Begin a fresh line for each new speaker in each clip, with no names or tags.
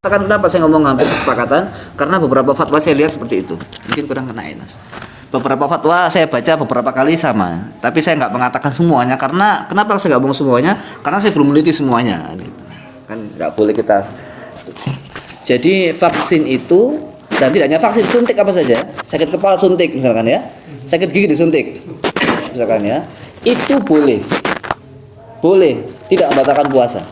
Kan kenapa saya ngomong hampir kesepakatan? Karena beberapa fatwa saya lihat seperti itu. Mungkin kurang kena ini. Beberapa fatwa saya baca beberapa kali sama, tapi saya nggak mengatakan semuanya. Karena kenapa saya nggak ngomong semuanya? Karena saya belum meneliti semuanya. Kan nggak boleh kita. Jadi vaksin itu, dan tidak hanya vaksin, suntik apa saja, sakit kepala suntik misalkan ya, sakit gigi disuntik misalkan ya, itu boleh, tidak membatalkan puasa.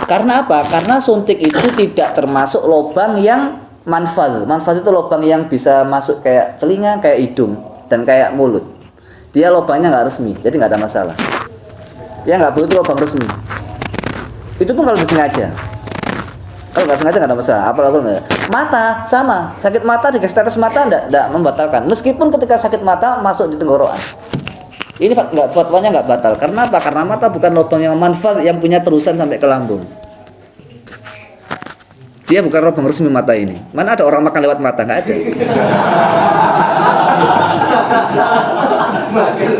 Karena apa? Karena suntik itu tidak termasuk lubang yang manfaz. Manfaz itu lubang yang bisa masuk kayak telinga, kayak hidung, dan kayak mulut. Dia lubangnya nggak resmi, jadi nggak ada masalah. Dia nggak boleh itu lubang resmi. Itu pun kalau disengaja. Kalau nggak sengaja nggak ada masalah. Apalagi mata sama, sakit mata dikasih tetes mata nggak membatalkan. Meskipun ketika sakit mata masuk di tenggorokan. Ini fatwanya nggak batal. Karena apa? Karena mata bukan lubang yang manfaat yang punya terusan sampai ke lambung. Dia bukan lubang resmi mata ini. Mana ada orang makan lewat mata? Nggak ada.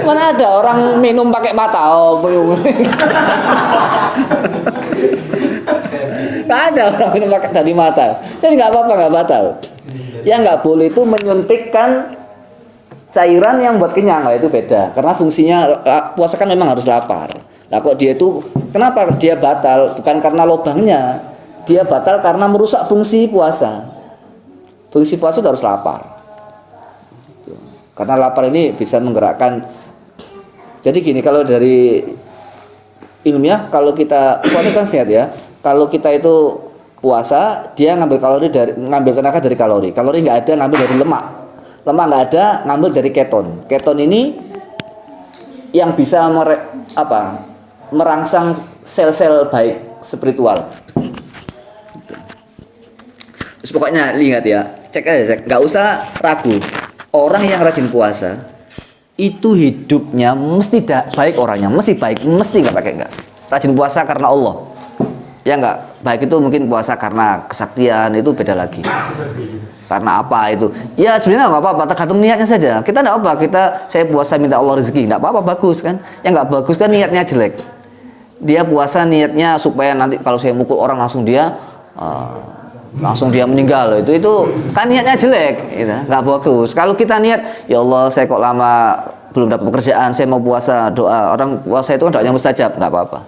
Mana ada orang minum pakai mata? Oh, nggak ada orang minum pakai dari mata. Jadi nggak apa-apa, nggak batal. Yang nggak boleh itu menyuntikkan cairan yang buat kenyang, itu beda. Karena fungsinya puasa kan memang harus lapar. Nah kok dia itu kenapa dia batal? Bukan karena lubangnya, dia batal karena merusak fungsi puasa. Fungsi puasa itu harus lapar. Karena lapar ini bisa menggerakkan. Jadi gini, kalau dari ilmiah, kalau kita puasa kan sehat ya. Kalau kita itu puasa, dia ngambil tenaga dari kalori. Kalori nggak ada, ngambil dari lemak. Lemak nggak ada, ngambil dari keton. Keton ini yang bisa merangsang sel-sel baik spiritual. Terus pokoknya lihat ya, cek aja, nggak usah ragu. Orang yang rajin puasa itu hidupnya mesti baik orangnya, mesti baik, mesti nggak pakai nggak. Rajin puasa karena Allah. Ya nggak baik itu mungkin puasa karena kesaktian, itu beda lagi. Karena apa itu? Ya sebenarnya nggak apa-apa, tergantung niatnya saja. Kita nggak apa, saya puasa minta Allah rezeki, nggak apa-apa, bagus kan? Yang nggak bagus kan niatnya jelek. Dia puasa niatnya supaya nanti kalau saya mukul orang langsung dia meninggal, itu kan niatnya jelek, gitu. Nggak bagus. Kalau kita niat, ya Allah saya kok lama belum dapat pekerjaan, saya mau puasa, doa. Orang puasa itu kan doanya mustajab, nggak apa-apa.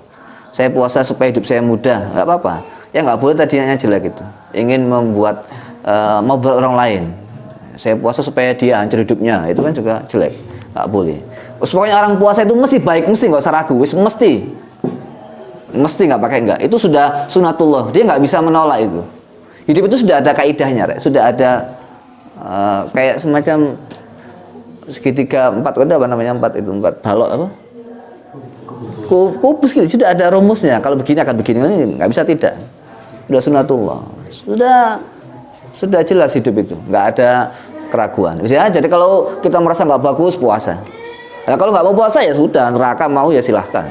Saya puasa supaya hidup saya mudah, nggak apa-apa. Ya nggak boleh tadinya jelek itu. Ingin membuat membuat orang lain. Saya puasa supaya dia hancur hidupnya, itu kan juga jelek, nggak boleh. Pokoknya orang puasa itu mesti baik, mesti nggak usah ragu, mesti nggak pakai enggak. Itu sudah sunatullah, dia nggak bisa menolak itu. Hidup itu sudah ada kaidahnya, sudah ada kayak semacam segitiga empat balok apa? Kubus gitu, sudah ada rumusnya. Kalau begini akan begini, nggak bisa tidak. Sudah sunatullah, sudah jelas hidup itu, nggak ada keraguan. Misalnya, jadi kalau kita merasa nggak bagus puasa, nah, kalau nggak mau puasa ya sudah, neraka mau ya silahkan.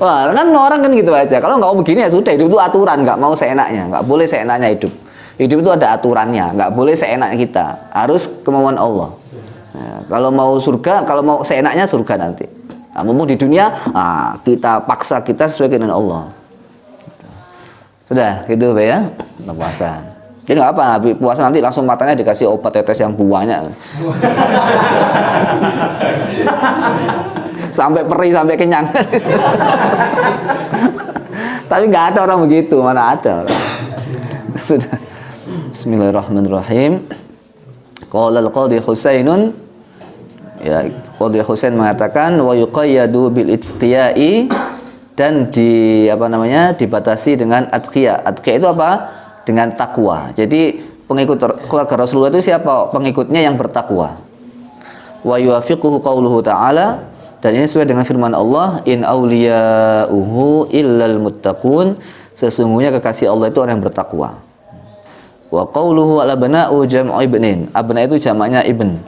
Wah kan orang kan gitu aja. Kalau nggak mau begini ya sudah, hidup itu aturan, nggak mau seenaknya, nggak boleh seenaknya hidup. Hidup itu ada aturannya, nggak boleh seenaknya kita, harus kemauan Allah. Nah, kalau mau surga, kalau mau seenaknya surga nanti. Nah, mumpung di dunia, kita paksa kita sesuai dengan Allah. Sudah, gitu ya, puasa. Jadi nggak apa, puasa nanti langsung matanya dikasih obat tetes yang banyak. Sampai perih, sampai kenyang. Tapi nggak ada orang begitu, mana ada orang. Sudah. Bismillahirrahmanirrahim. Qala al-Qadhi Husainun, ya, Qadhi Husain mengatakan wa yuqayyadu bil itqiya'i, dan dibatasi dengan atqiya. Atqiya itu apa? Dengan takwa. Jadi pengikut keluarga Rasulullah itu siapa? Pengikutnya yang bertakwa. Wa yuwafiquhu qauluhu ta'ala, dan ini sesuai dengan firman Allah, in awliya'uhu illal muttaqun, sesungguhnya kekasih Allah itu orang yang bertakwa. Wa qauluhu al-abna'u jam'u ibnin, abna itu jamaknya ibn.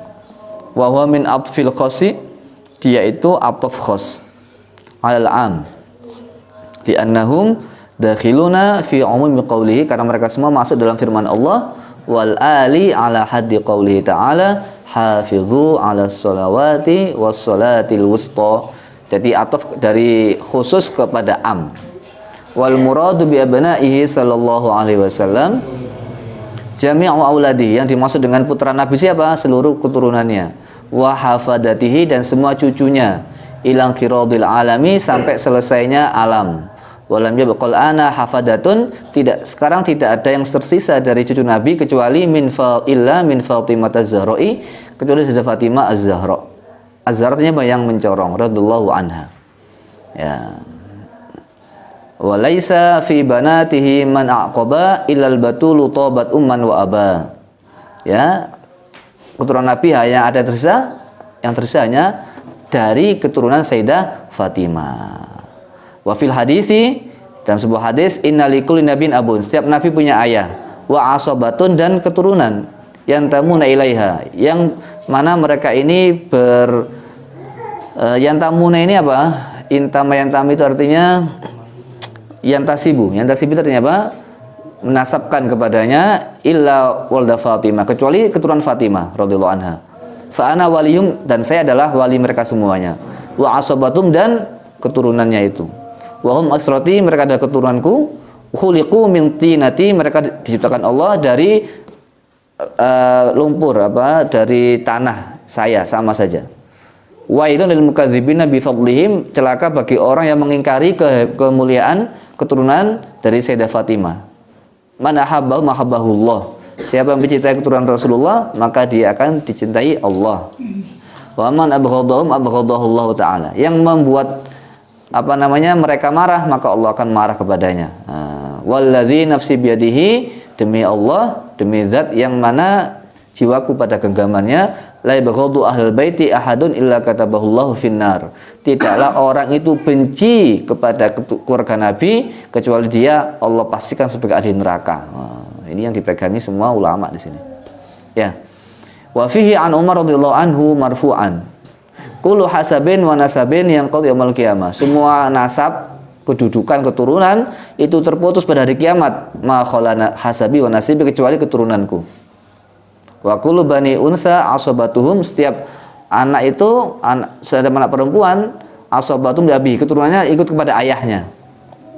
Wa huwa min atfil khasi, dia itu ataf khas alal am, li'annahum dakhiluna fi umumi qawlihi, karena mereka semua masuk dalam firman Allah, wal ali ala haddi qawlihi ta'ala hafizu ala sholawati was sholatil wusta. Jadi ataf dari khusus kepada am. Wal muradu bi abnaihi sallallahu alaihi wasallam jami'u auladi, yang dimaksud dengan putra Nabi siapa? Seluruh keturunannya. Wa hafadatihi, dan semua cucunya. Ilang qiradil alami, sampai selesainya alam. Walam yabqal ana hafadatun, sekarang tidak ada yang tersisa dari cucu Nabi kecuali min Fatimah az-Zahra'i, kecuali Sayyidah Fatimah az-Zahra. Az-Zahra artinya yang mencorong, radhiyallahu anha. Ya. Wa laisa fi banatihi man aqaba illal batulu tabat umman wa aba. Ya. Keturunan Nabi hanya ada yang tersisa hanya dari keturunan Sayyidah Fatimah. Wa fil hadisi, dalam sebuah hadis, innalikulli nabiyyin abun, setiap nabi punya ayah, wa asabatun, dan keturunan, yang tamuna ilaiha, yang mana mereka ini yang tamuna ini apa? Yantama itu artinya yantasibu itu artinya apa? Menasabkan kepadanya, illa walda Fatimah, kecuali keturunan Fatimah radhiyallahu anha. Fa ana waliyum, dan saya adalah wali mereka semuanya. Wa asabatum, dan keturunannya itu. Wa hum asrati, mereka adalah keturunanku. Khuliqu min tinati, mereka diciptakan Allah dari lumpur, dari tanah saya, sama saja. Wa ilun lil mukadzibina bi fadlihim, celaka bagi orang yang mengingkari kemuliaan keturunan dari Sayyidah Fatimah. Man ahabbahu mahabbahullah, siapa yang mencintai keturunan Rasulullah, maka dia akan dicintai Allah. Wa man abghadahum abghadahullahu taala, yang membuat mereka marah, maka Allah akan marah kepadanya. Walladzi nafsi biyadihi, demi Allah, demi zat yang mana jiwaku pada genggamannya, la yabghadu ahlul baiti ahadun illa katabahullahu finnar, tidaklah orang itu benci kepada keluarga Nabi kecuali dia Allah pastikan sebagai ahli neraka. Ini yang dipegangi semua ulama di sini. Ya. Wa fihi an Umar radhiyallahu anhu marfu'an, kullu hasabin wa nasabin yang qad yaumil qiyamah, semua nasab, kedudukan, keturunan itu terputus pada hari kiamat. Ma khalana hasabi wa nasibi, kecuali keturunanku. Wa kullu bani unsa asabatuhum, setiap anak itu setiap anak perempuan asabatum bi, keturunannya ikut kepada ayahnya.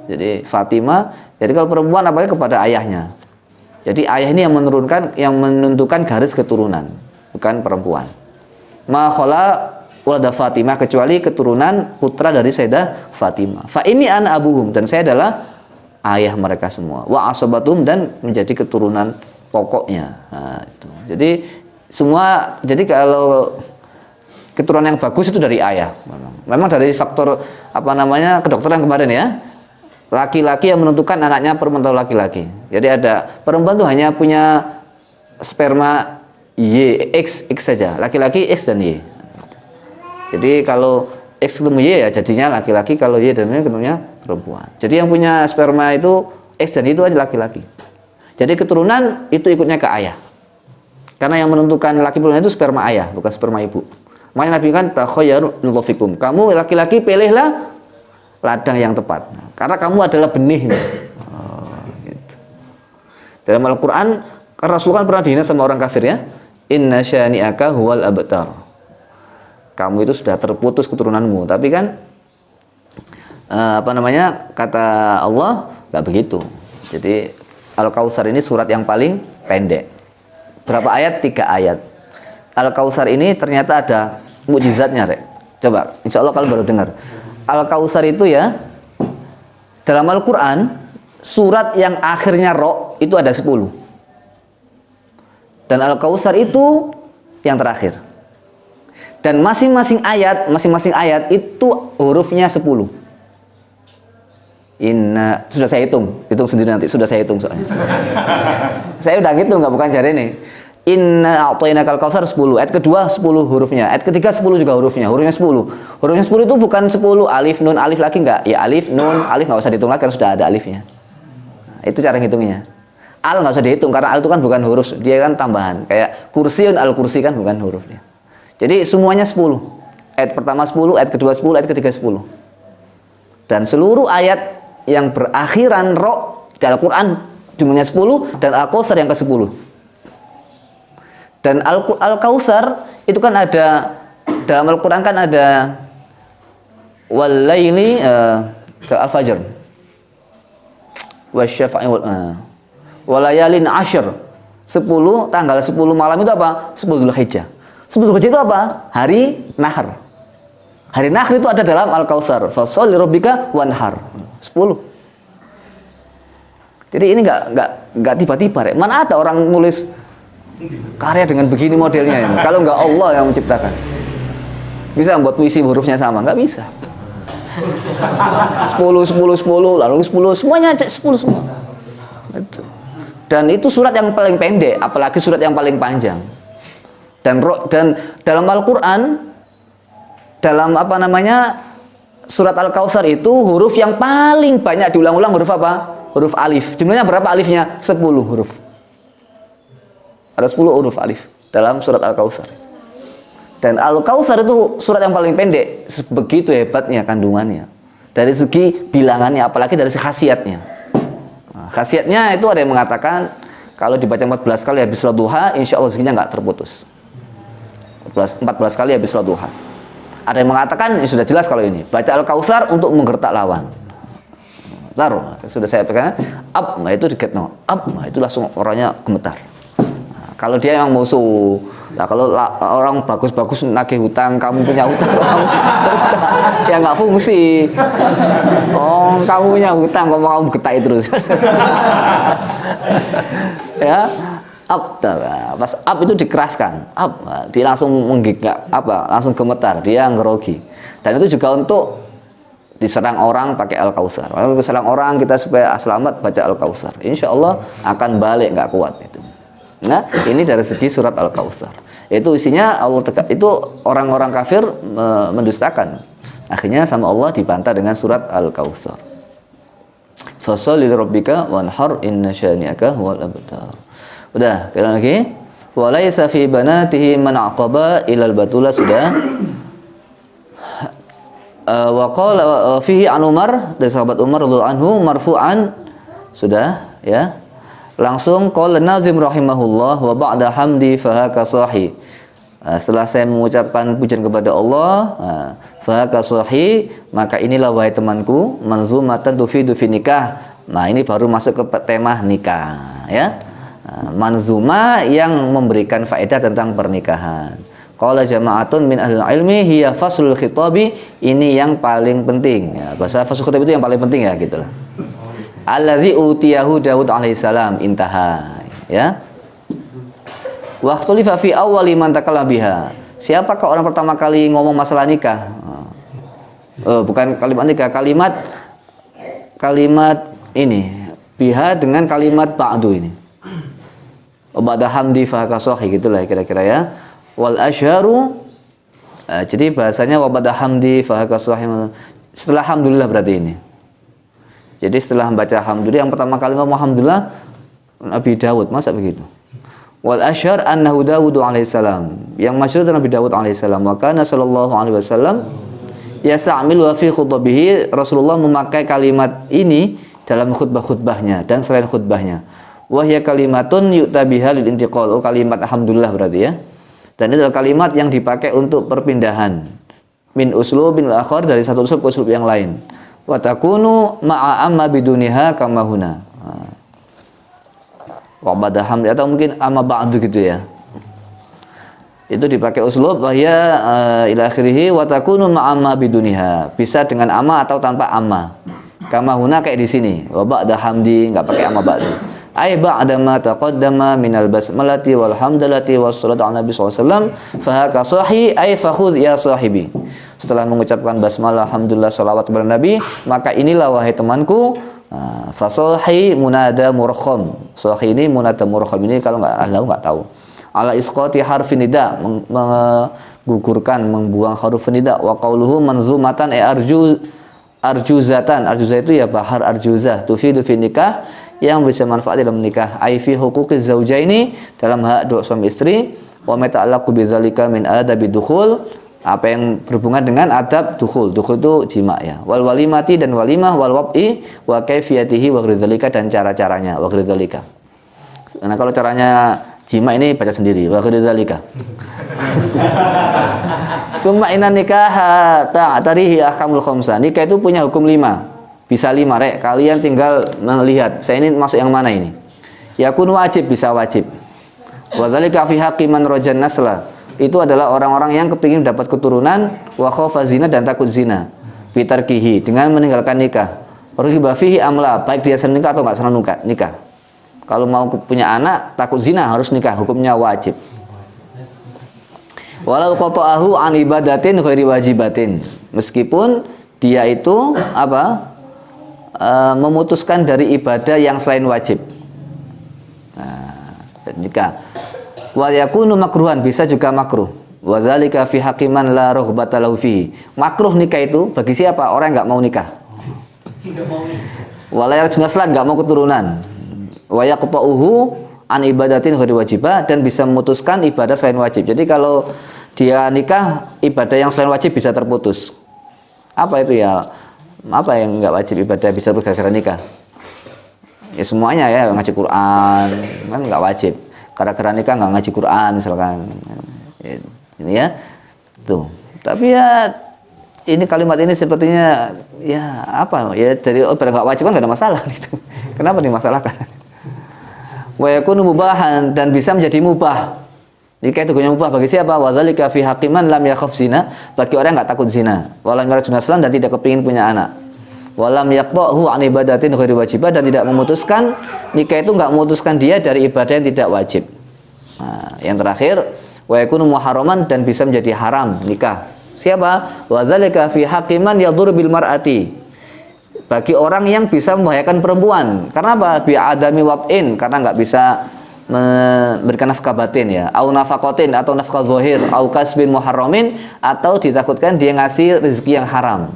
Jadi Fatimah, jadi kalau perempuan apalagi kepada ayahnya. Jadi ayah ini yang menentukan garis keturunan, bukan perempuan. Ma khala walada Fatimah, kecuali keturunan putra dari Sayyidah Fatimah. Fa ini ana abuhum, dan saya adalah ayah mereka semua. Wa asabatum, dan menjadi keturunan pokoknya. Nah, itu. Jadi kalau keturunan yang bagus itu dari ayah. Memang dari faktor kedokteran kemarin ya. Laki-laki yang menentukan anaknya perempuan atau laki-laki. Jadi ada perempuan tuh hanya punya sperma Y, X saja. Laki-laki X dan Y. Jadi kalau X ketemu Y ya jadinya laki-laki, kalau Y dan Y ketemunya perempuan. Jadi yang punya sperma itu X dan Y itu aja laki-laki. Jadi keturunan itu ikutnya ke ayah. Karena yang menentukan laki perempuan itu sperma ayah, bukan sperma ibu. Makanya Nabi kan takhayyaru fikum. Kamu laki-laki pilihlah ladang yang tepat. Karena kamu adalah benihnya. Gitu. Dalam Al-Qur'an, Rasul kan pernah dihina sama orang kafir ya. Inna syani'aka huwal abtar. Kamu itu sudah terputus keturunanmu. Tapi kan kata Allah enggak begitu. Jadi Al-Kautsar ini surat yang paling pendek. Berapa ayat? 3 ayat. Al-Kautsar ini ternyata ada mukjizatnya, Rek. Coba, insya Allah kalian baru dengar. Al-Kautsar itu ya, dalam Al-Quran, surat yang akhirnya ro itu ada 10. Dan Al-Kautsar itu yang terakhir. Dan masing-masing ayat itu hurufnya 10. Sudah saya hitung sendiri nanti, sudah saya hitung soalnya. Saya udah ngitung, nggak bukan jari nih. Inna a'tainakal kautsar 10, ayat kedua 10 hurufnya, ayat ketiga 10 juga hurufnya 10. Hurufnya 10 itu bukan 10 alif nun alif lagi enggak, ya alif nun alif nggak usah dihitung lagi karena sudah ada alifnya. Nah, itu cara ngitungnya. Al nggak usah dihitung karena al itu kan bukan huruf, dia kan tambahan. Kayak kursiun, al kursi kan bukan hurufnya. Jadi semuanya 10. Ayat pertama 10, ayat kedua 10, ayat ketiga 10. Dan seluruh ayat yang berakhiran ro di Al-Quran jumlahnya 10, dan Al-Kautsar yang ke-10. Dan Al-Kautsar itu kan ada dalam Al-Quran kan ada wal laili ke Al-Fajr. Wasyafa'i walayalin ashr. 10 tanggal 10 malam itu apa? 10 Dzulhijjah. 10 Dzulhijjah itu apa? Hari Nahar. Hari Nahar itu ada dalam Al-Kautsar. Fasholli lirabbika wanhar. 10. Jadi ini enggak tiba-tiba, Rek. Mana ada orang nulis karya dengan begini modelnya ini? Kalau enggak Allah yang menciptakan. Bisa membuat puisi hurufnya sama? Enggak bisa. 10, 10, 10, lalu 10, semuanya 10 semua. Dan itu surat yang paling pendek, apalagi surat yang paling panjang. Dan dalam Al-Qur'an, dalam surat Al-Kautsar itu huruf yang paling banyak diulang-ulang huruf apa? Huruf alif. Jumlahnya berapa alifnya? 10 huruf. Ada 10 huruf alif dalam surat Al-Kautsar. Dan Al-Kautsar itu surat yang paling pendek. Begitu hebatnya kandungannya. Dari segi bilangannya, apalagi dari segi khasiatnya. Nah, khasiatnya itu ada yang mengatakan kalau dibaca 14 kali habis sholat duha, insya Allah rezekinya nggak terputus. 14 kali habis sholat duha. Ada yang mengatakan, ini sudah jelas kalau ini, baca Al-Kautsar untuk menggertak lawan. Taruh, sudah saya pegang, up, nah itu diketno, up, nah itu langsung orangnya gemetar. Nah, kalau dia yang musuh, nah kalau orang bagus-bagus nagih hutang, kamu punya hutang, kamu ya nggak fungsi. Oh, kamu punya hutang, kamu getai terus. Ya, up, pas up itu dikeraskan, up, dia langsung menggigak, langsung gemetar, dia ngerogi. Dan itu juga untuk diserang orang pakai Al-Kautsar. Kalau diserang orang kita supaya selamat baca Al-Kautsar. Insya Allah akan balik nggak kuat itu. Nah, ini dari segi surat Al-Kautsar. Itu isinya itu orang-orang kafir mendustakan. Akhirnya sama Allah dibantah dengan surat Al-Kautsar. Fasholli lirabbika wanhar inna syani'aka huwal abtar. Udah, kira lagi. Walaysa fi banatihi man aqaba ilal batula sudah. Wa qala fihi an Umar, dari sahabat Umar radhiyallahu anhu marfu'an sudah ya. Langsung qala Nazim rahimahullah wa ba'da hamdi fahaka sahi. Setelah saya mengucapkan pujian kepada Allah, fahaka sahi, maka inilah wahai temanku manzumatan tufidu fi nikah. Nah, ini baru masuk ke tema nikah ya. Manzuma yang memberikan faedah tentang pernikahan. Qala jama'atun min ahlil ilmi hiya faslul khitabi, ini yang paling penting ya. Bahasa faslul khitab itu yang paling penting ya gitulah. Allazi utiyahu Daud alaihissalam, intaha ya. Wa ikhtulifa fi awwali man takallama biha. Siapakah orang pertama kali ngomong masalah nikah? Bukan kalimat nikah, kalimat ini biha dengan kalimat ba'du ini. Ba'da hamdi fa kasahi gitulah kira-kira ya. Wal asyharu, jadi bahasanya wabada hamdi fahakasuhim, setelah alhamdulillah berarti ini. Jadi setelah membaca alhamdulillah, yang pertama kali ngomong alhamdulillah Nabi Daud, masa begitu? Wal asyhar annahu Daud alaihissalam, yang masyhur Nabi Daud alaihissalam. Wa kana sallallahu alaihi wasallam yasta'mil wa fi khutbahihi, Rasulullah memakai kalimat ini dalam khutbah-khutbahnya dan selain khutbahnya. Wa hiya kalimatun yu'tabiha lil intiqal, kalimat alhamdulillah berarti ya. Dan itu adalah kalimat yang dipakai untuk perpindahan min uslubin akhar, dari satu uslub ke uslub yang lain. Wa takunu ma'a amma biduniha kama huna. Wa ba'da hamdi, atau mungkin amma ba'du gitu ya. Itu dipakai uslub wahya ila akhirih wa takunu ma'a amma biduniha. Bisa dengan amma atau tanpa amma. Kama huna kayak di sini. Wa ba'da hamdi enggak pakai amma ba'du. Ay ba'da ma taqaddama minal basmalati wal hamdalati wassalatu ala nabi sallallahu alaihi wasallam fahaka sahi ay fakhudh ya sahibi. Setelah mengucapkan basmalah, alhamdulillah, salawat kepada nabi, maka inilah wahai temanku. Fasahi munada murakham. Sahi ini munada murakham ini kalau enggak tahu. Ala isqati harfin nida, menggugurkan, membuang huruf nida. Wa qauluhu manzumatan arjuzatan. Arjuzah itu ya bahar arjuzah tufidu fi nikah, yang bisa manfaat dalam menikah. Ai fi huquqiz zaujaini, dalam hak dua suami istri. Wa ma ta'allaqu bidzalika min adabi dukhul, apa yang berhubungan dengan adab dukhul. Dukhul itu jima ya. Wal walimati, dan walimah, wal wab'i, wa kaifiyatihi wa ghaidzalika, dan cara-caranya, wa ghaidzalika. Nah, kalau caranya jima ini baca sendiri, wa ghaidzalika. Tsumma inna nikaha ta'tarihi ahkamul khamsah. Nikah itu punya hukum 5. Bisa 5 rek, kalian tinggal melihat saya ini masuk yang mana ini. Yakun wajib, bisa wajib. Wa dzalika fi haqqi man rajan nasla. Itu adalah orang-orang yang kepingin dapat keturunan wa khafa zina dan takut zina. Bitarkihi, dengan meninggalkan nikah. Rughiba fihi amla, baik dia senang nikah atau enggak senang nikah. Kalau mau punya anak takut zina harus nikah, hukumnya wajib. Walau qata'ahu an ibadatin ghairi wajibatin. Meskipun dia itu apa? Memutuskan dari ibadah yang selain wajib. Nah, nikah. Wa yakunu makruhan, bisa juga makruh. Wa dzalika fi haqiman la raghbata lahu fihi. Makruh nikah itu bagi siapa? Orang yang enggak mau nikah. Wa la yarjuna salat, enggak mau keturunan. Wa yaqta'uhu an ibadatin ghairi wajibah, dan bisa memutuskan ibadah selain wajib. Jadi kalau dia nikah, ibadah yang selain wajib bisa terputus. Apa itu ya? Apa yang enggak wajib ibadah bisa gara-gara nikah? Ya semuanya ya, ngaji Quran kan enggak wajib. Gara-gara nikah enggak ngaji Quran misalkan. Ini ya. Tuh. Tapi ya ini kalimat ini sepertinya ya apa? Ya dari pada enggak wajib kan enggak ada masalah gitu. Kenapa dimasalahkan? Wa yakunu mubahan, dan bisa menjadi mubah. Nikah itu punya mubah bagi siapa? Wa dzalika fi haqqiman lam yakhaf zina, bagi orang yang enggak takut zina. Walam yarjuna salam, dan tidak kepingin punya anak. Walam yaqta'hu an ibadatin ghairi wajibah, dan tidak memutuskan, nikah itu enggak memutuskan dia dari ibadah yang tidak wajib. Nah, yang terakhir, wa yakunu muharraman, dan bisa menjadi haram nikah. Siapa? Wa dzalika fi haqqiman yadur bil mar'ati, bagi orang yang bisa membahayakan perempuan. Karena apa? Bi adami waqin, karena enggak bisa memberikan nafkah batin ya, au nafaqatin, atau nafkah zahir, au kasbin muharramin, atau ditakutkan dia ngasih rezeki yang haram.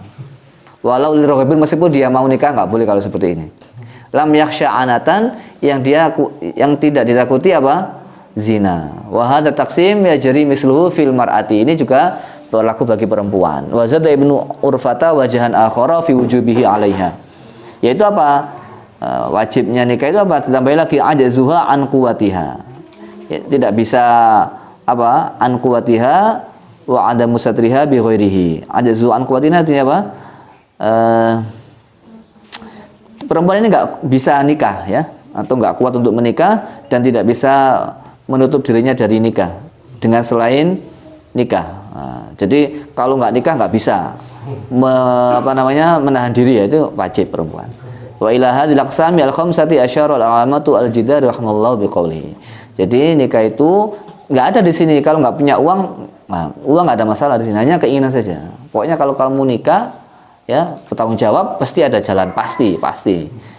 Walau liraghibin, meskipun dia mau nikah enggak boleh kalau seperti ini. Lam yakhsha anatan, yang tidak ditakuti apa? Zina. Wa hadza taqsim yajri misluhu fil mar'ati, ini juga berlaku bagi perempuan. Wa zada Ibnu Urfata wajahan akhara fi wujubihi 'alaiha. Yaitu apa? Wajibnya nikah itu apa? Tambah lagi ajazuha an quwatiha. Ya, tidak bisa apa? An quwatiha wa adamu satriha bi ghairihi. Ajazu an quwatiha artinya apa? Perempuan ini enggak bisa nikah ya, atau enggak kuat untuk menikah, dan tidak bisa menutup dirinya dari nikah dengan selain nikah. Nah, jadi kalau enggak nikah enggak bisa menahan diri, ya itu wajib perempuan. Wa ila hadhil aqsami al-khamsati asyara al-alamatu al-jidar rahimallahu biqaulihi. Jadi nikah itu enggak ada di sini kalau enggak punya uang. Nah, uang enggak ada masalah di sini, hanya keinginan saja. Pokoknya kalau kamu nikah ya bertanggung jawab, pasti ada jalan, pasti.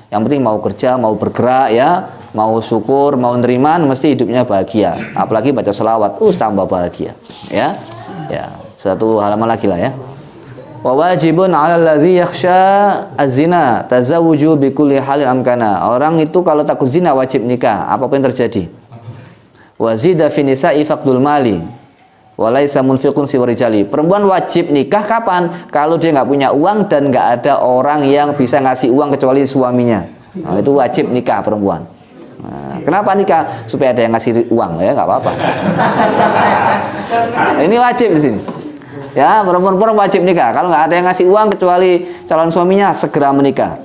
Yang penting mau kerja, mau bergerak ya, mau syukur, mau neriman, mesti hidupnya bahagia. Apalagi baca selawat, tambah bahagia. Ya. Satu halaman lagi lah ya. Wa wajibun 'alal ladzi yakhsha az-zina tazawwuju bi kulli halin amkana. Orang itu kalau takut zina wajib nikah, apapun yang terjadi. Wa zida fi nisa'i faqdul mali wa laisa munfiqun siwa rijali. Perempuan wajib nikah kapan? Kalau dia enggak punya uang dan enggak ada orang yang bisa ngasih uang kecuali suaminya. Nah, itu wajib nikah perempuan. Nah, kenapa nikah? Supaya ada yang ngasih uang ya, enggak apa-apa. Ini wajib di sini. Ya, perempuan wajib nikah. Kalau nggak ada yang ngasih uang kecuali calon suaminya, segera menikah.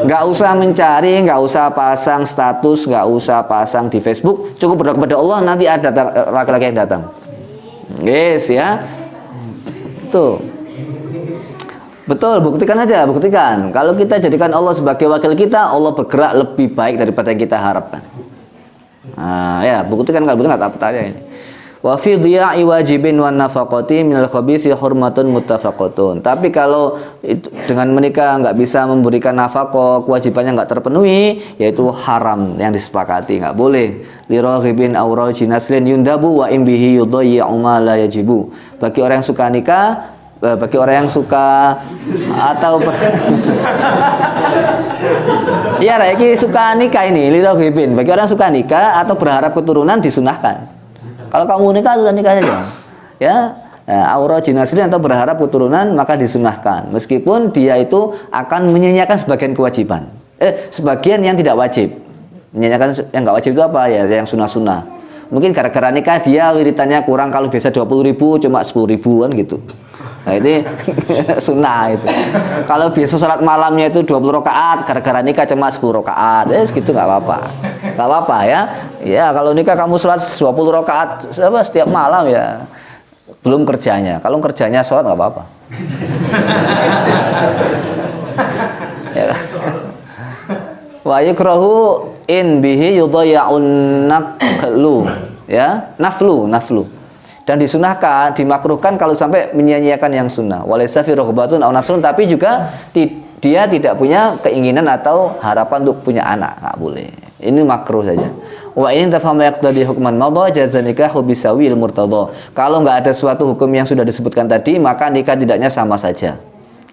Nggak usah mencari, nggak usah pasang status, nggak usah pasang di Facebook. Cukup berdoa kepada Allah, nanti ada laki-laki yang datang. Yes ya. Tuh. Betul, buktikan aja, buktikan. Kalau kita jadikan Allah sebagai wakil kita, Allah bergerak lebih baik daripada yang kita harapkan. Nah, ya, buktikan kalau betul nggak apa-apa ini. Wa fi dhiya'i wajibin wan nafaqati minal khabithi hurmatun muttafaqatun. Tapi kalau dengan menikah enggak bisa memberikan nafkah, kewajibannya enggak terpenuhi, yaitu haram yang disepakati, enggak boleh. Li raghibin aw rajinaslin yundabu wa in bihi yudayyi'u ma la yajibu. Bagi orang yang suka nikah, bagi orang yang suka atau iya, ini suka nikah ini, li raghibin. Bagi orang yang suka nikah atau berharap keturunan disunahkan. Kalau kamu nikah sudah nikah saja, ya. Aura jinaslin atau berharap keturunan maka disunahkan. Meskipun dia itu akan menyanyiakan sebagian kewajiban, sebagian yang tidak wajib. Menyanyiakan yang nggak wajib itu apa ya? Yang sunnah-sunnah. Mungkin gara-gara nikah dia wiritannya kurang, kalau biasa 20.000 cuma 10.000 kan gitu. Nah itu sunnah itu. Kalau biasa sholat malamnya itu 20 rakaat, gara-gara nikah cuma 10 rakaat, segitu nggak apa-apa. Nggak apa-apa ya. Ya kalau nikah kamu sholat 20 rakaat setiap malam ya. Belum kerjanya. Kalau kerjanya sholat nggak apa-apa. Ya. Wa yukrahu in bihi yudhayya'un naflu, ya, naflu. Dan disunahkan, dimakruhkan kalau sampai menyia-nyiakan yang sunnah. Walaysa fi raghbatun aw nasrun, tapi juga dia tidak punya keinginan atau harapan untuk punya anak, nggak boleh. Ini makruh saja. Wa in tafahama yaqtadi hukman madha jaza nikahu bisawil murtadha. Kalau nggak ada suatu hukum yang sudah disebutkan tadi, maka nikah tidaknya sama saja.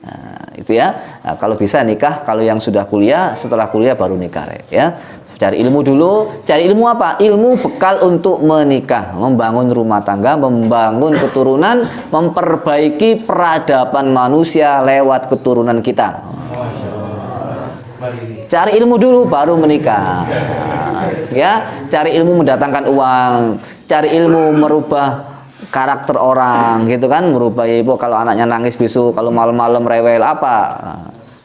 Nah, itu ya. Nah, kalau bisa nikah, kalau yang sudah kuliah, setelah kuliah baru nikah ya. Cari ilmu dulu. Cari ilmu apa? Ilmu bekal untuk menikah, membangun rumah tangga, membangun keturunan, memperbaiki peradaban manusia lewat keturunan kita. Cari ilmu dulu baru menikah. Ya, cari ilmu mendatangkan uang, cari ilmu merubah karakter orang gitu kan, merubah ibu kalau anaknya nangis bisu, kalau malam-malam rewel apa.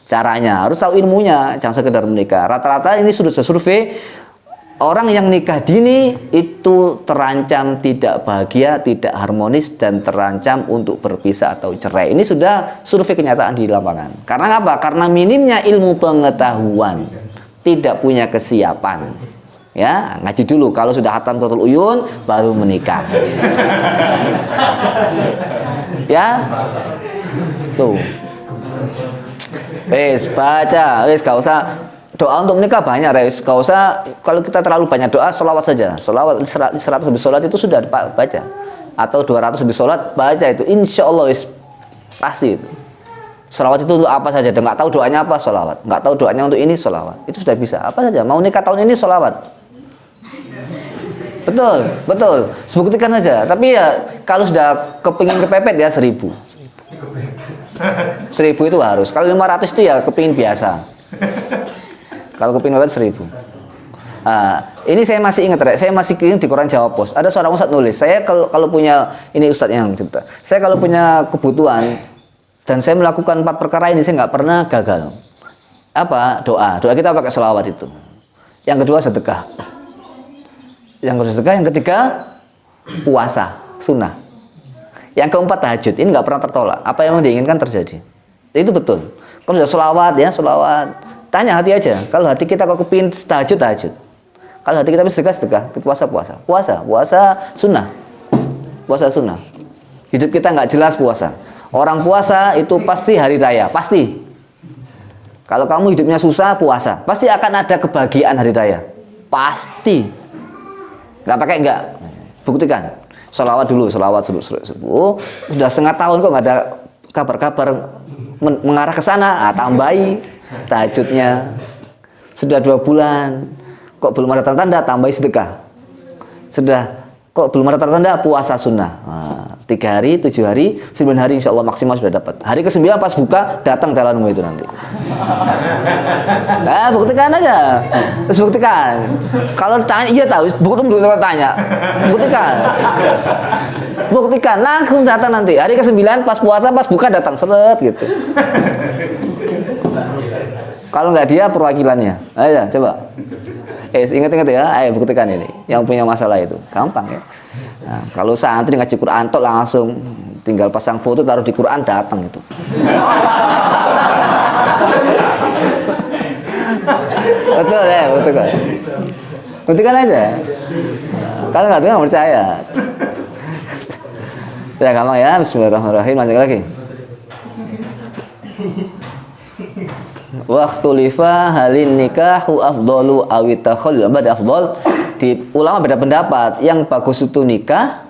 Caranya harus tahu ilmunya, jangan sekedar menikah. Rata-rata ini sudah survei, orang yang nikah dini itu terancam tidak bahagia, tidak harmonis, dan terancam untuk berpisah atau cerai. Ini sudah survei kenyataan di lapangan. Karena apa? Karena minimnya ilmu pengetahuan, tidak punya kesiapan. Ya, ngaji dulu. Kalau sudah hatam Qurratul Uyun baru menikah. Ya, tuh. Baca, gak usah doa untuk menikah banyak, gak usah. Kalau kita terlalu banyak doa, sholawat saja. Sholawat 100 lebih sholat itu sudah baca, atau 200 lebih sholat baca itu, insya Allah pasti itu. Sholawat itu untuk apa saja? Nggak tahu doanya apa, sholawat. Nggak tahu doanya untuk ini, sholawat. Itu sudah bisa. Apa saja. Mau nikah tahun ini, sholawat. Betul. Sebuktikan saja. Tapi ya kalau sudah kepingin kepepet ya 1000 itu harus. Kalau 500 itu ya kepingin biasa. Kalau kepingin kepepet 1000. Nah, ini saya masih ingat, saya masih ingat di koran Jawa Pos. Ada seorang ustadz nulis, saya kalau punya, ini ustadz yang cerita, saya kalau punya kebutuhan dan saya melakukan 4 perkara ini, saya nggak pernah gagal. Apa? Doa kita pakai sholawat itu. Yang kedua sedekah. Yang ketiga puasa sunnah. Yang keempat tahajud. Ini nggak pernah tertolak. Apa yang diinginkan terjadi. Itu betul. Kalau sudah sholawat ya sholawat. Tanya hati aja. Kalau hati kita kok kepingin tahajud. Kalau hati kita sedekah. Puasa sunnah. Puasa sunnah. Hidup kita nggak jelas puasa. Orang puasa itu pasti hari raya. Pasti. Kalau kamu hidupnya susah puasa, pasti akan ada kebahagiaan hari raya. Pasti. Nggak pakai enggak. Buktikan. Sholawat dulu. Sudah setengah tahun kok nggak ada kabar-kabar mengarah ke sana. Tambahi tahajudnya. Sudah 2 bulan kok belum ada tanda, tambahi sedekah. Sudah kok belum ada tanda, puasa sunnah. 3 hari, 7 hari, 9 hari insya Allah maksimal sudah dapat. Hari ke-9 pas buka datang calonmu itu nanti. Nah, buktikan aja. Terus buktikan. Kalau tanya, iya tahu. Buktikan tanya. Buktikan. Langsung datang nanti. Hari ke-9 pas puasa, pas buka datang seret gitu. Kalau nggak dia perwakilannya. Ayo coba. Ingat-ingat ya. Ayo buktikan ini. Yang punya masalah itu. Gampang ya. Nah, kalau santri ngaji Quran tok langsung tinggal pasang foto taruh di Quran datang itu. Betul ya, betul. Buktikan aja. Kalau nggak tuh nggak percaya. Ya gampang ya. Bismillahirrahmanirrahim. Lanjut lagi. Waktu lifa halin nikahu afdalu awit takhallul ba'da afdal. Di ulama beda pendapat. Yang bagus itu nikah,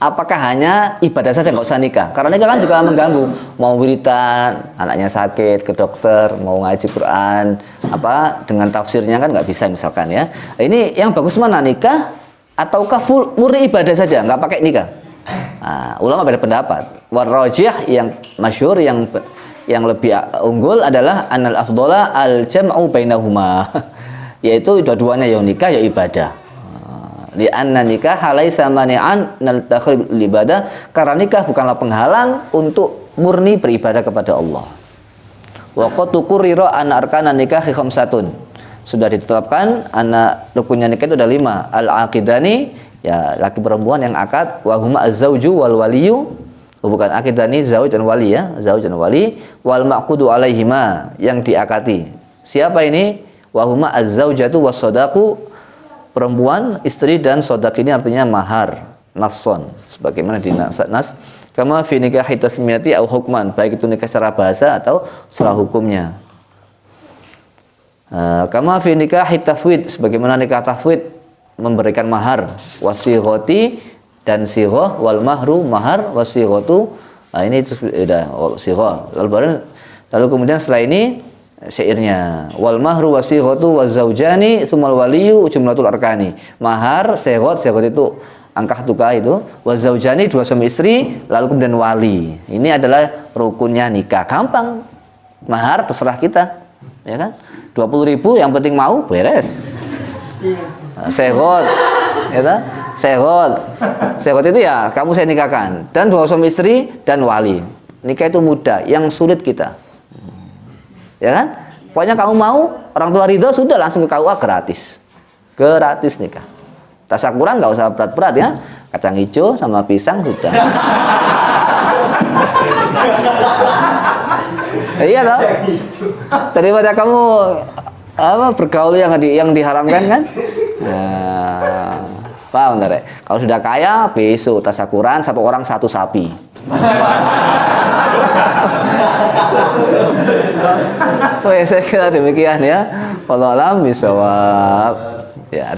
apakah hanya ibadah saja nggak usah nikah? Karena nikah kan juga mengganggu. Mau wiridan, anaknya sakit ke dokter, mau ngaji Quran, apa dengan tafsirnya kan nggak bisa misalkan ya. Ini yang bagus mana, nikah ataukah full murni ibadah saja nggak pakai nikah? Nah, ulama beda pendapat. Warrajih yang masyhur yang lebih unggul adalah anal afdhala al jam'u bainahuma. Yaitu dua-duanya yang nikah ya ibadah. Li anna nikah laisa mani'an nal takhir ibadah, karena nikah bukanlah penghalang untuk murni beribadah kepada Allah. Wa qad tuqirra an arkanan nikahi khamsatun. Sudah ditetapkan anak rukunnya nikah itu ada 5. Al-aqidani, ya laki perempuan yang akad, wa huma az-zauju wal waliyu. Bukan aqidani, zauj dan wali ya, zauj dan wali, wal maqudu alaihima, yang diakati. Siapa ini? Wa huma az-zaujatu was sadaqu, perempuan, istri, dan sodak ini artinya mahar, nafson, sebagaimana di nas. Kama fi nikahi tasmiyati au hukman, baik itu nikah secara bahasa atau secara hukumnya. Kama fi nikahi tafwid, sebagaimana nikah tafwid memberikan mahar, wasighati dan sighah, wal mahru mahar, wasighatu. Ini sudah sighah. Lalu kemudian setelah ini syairnya, wal mahru wasighatu wazaujani sumal waliyu jumlatul arkani. Mahar, sighat itu angka tukah itu, wazaujani 2 suami istri, lalu kemudian wali. Ini adalah rukunnya nikah. Gampang. Mahar terserah kita, ya kan? 20.000 yang penting mau beres. Sighat, ya kan? Sighat itu ya kamu saya nikahkan, dan 2 suami istri dan wali. Nikah itu mudah, yang sulit kita. Ya kan? Pokoknya kamu mau, orang tua ridho, sudah langsung ke KUA gratis. Gratis nikah. Tasakuran nggak usah berat-berat ya, kacang hijau sama pisang sudah. Iya toh, daripada kamu bergaul yang diharamkan kan. Nah, paham nggak? Kalau sudah kaya, besok tasakuran 1 orang 1 sapi. Saya kira demikian ya. Wallahu a'lam bishawab. Ya.